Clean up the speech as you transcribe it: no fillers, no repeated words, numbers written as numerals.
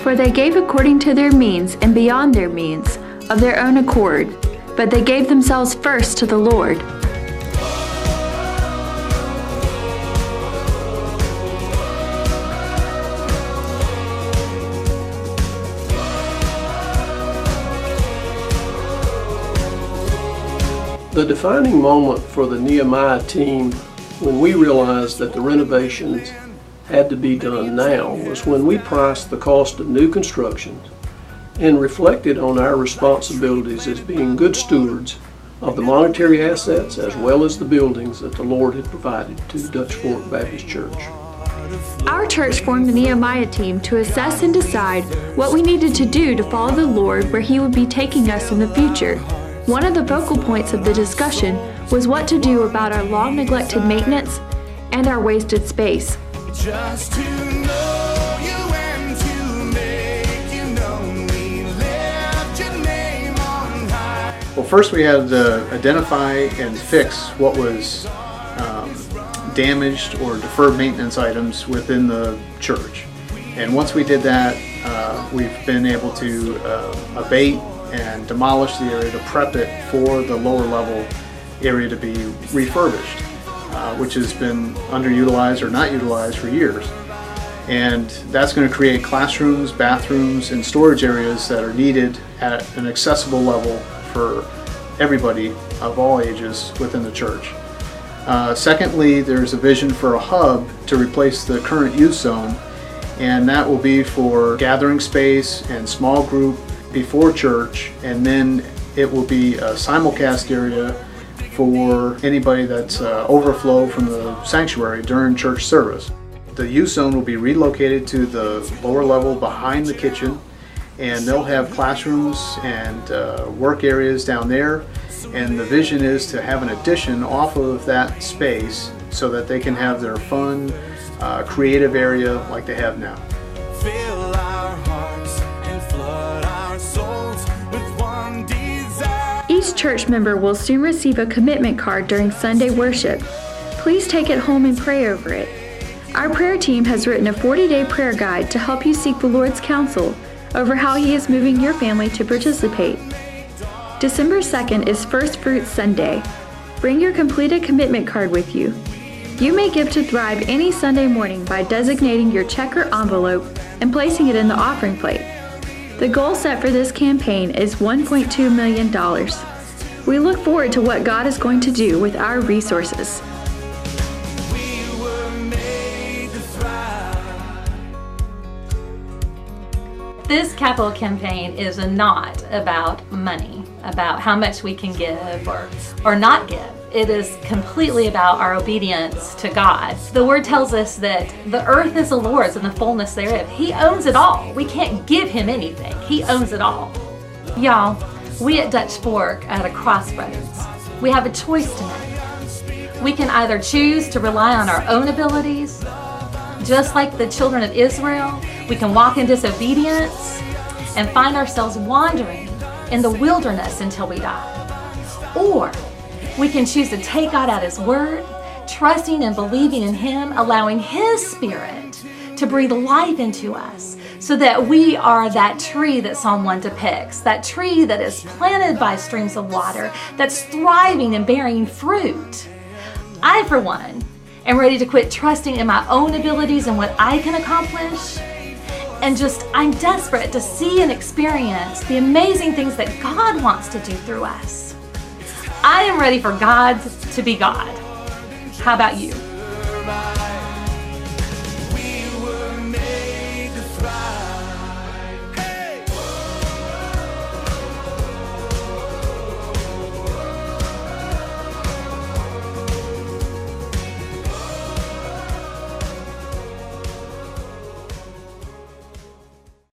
For they gave according to their means and beyond their means, of their own accord, but they gave themselves first to the Lord. The defining moment for the Nehemiah team when we realized that the renovations had to be done now was when we priced the cost of new construction and reflected on our responsibilities as being good stewards of the monetary assets as well as the buildings that the Lord had provided to Dutch Fork Baptist Church. Our church formed the Nehemiah team to assess and decide what we needed to do to follow the Lord where He would be taking us in the future. One of the focal points of the discussion was what to do about our long-neglected maintenance and our wasted space. Just to know you and to make you known, we lift your name on high. Well, first we had to identify and fix what was damaged or deferred maintenance items within the church. And once we did that, we've been able to abate and demolish the area to prep it for the lower level area to be refurbished, which has been underutilized or not utilized for years. And that's going to create classrooms, bathrooms, and storage areas that are needed at an accessible level for everybody of all ages within the church. Secondly, there's a vision for a hub to replace the current youth zone, and that will be for gathering space and small group before church, and then it will be a simulcast area for anybody that's overflow from the sanctuary during church service. The youth zone will be relocated to the lower level behind the kitchen, and they'll have classrooms and work areas down there, and the vision is to have an addition off of that space so that they can have their fun, creative area like they have now. Fill our hearts and flood our souls with one desire. Each church member will soon receive a commitment card during Sunday worship. Please take it home and pray over it. Our prayer team has written a 40-day prayer guide to help you seek the Lord's counsel over how He is moving your family to participate. December 2nd is First Fruits Sunday. Bring your completed commitment card with you. You may give to Thrive any Sunday morning by designating your check or envelope and placing it in the offering plate. The goal set for this campaign is $1.2 million. We look forward to what God is going to do with our resources. We were made to thrive. This capital campaign is not about money, about how much we can give or not give. It is completely about our obedience to God. The Word tells us that the earth is the Lord's and the fullness thereof. He owns it all. We can't give Him anything. He owns it all. Y'all, we at Dutch Fork are at a crossroads. We have a choice to make. We can either choose to rely on our own abilities, just like the children of Israel. We can walk in disobedience and find ourselves wandering in the wilderness until we die. Or we can choose to take God at His word, trusting and believing in Him, allowing His Spirit to breathe life into us so that we are that tree that Psalm 1 depicts, that tree that is planted by streams of water, that's thriving and bearing fruit. I, for one, am ready to quit trusting in my own abilities and what I can accomplish. And I'm desperate to see and experience the amazing things that God wants to do through us. I am ready for God to be God. How about you?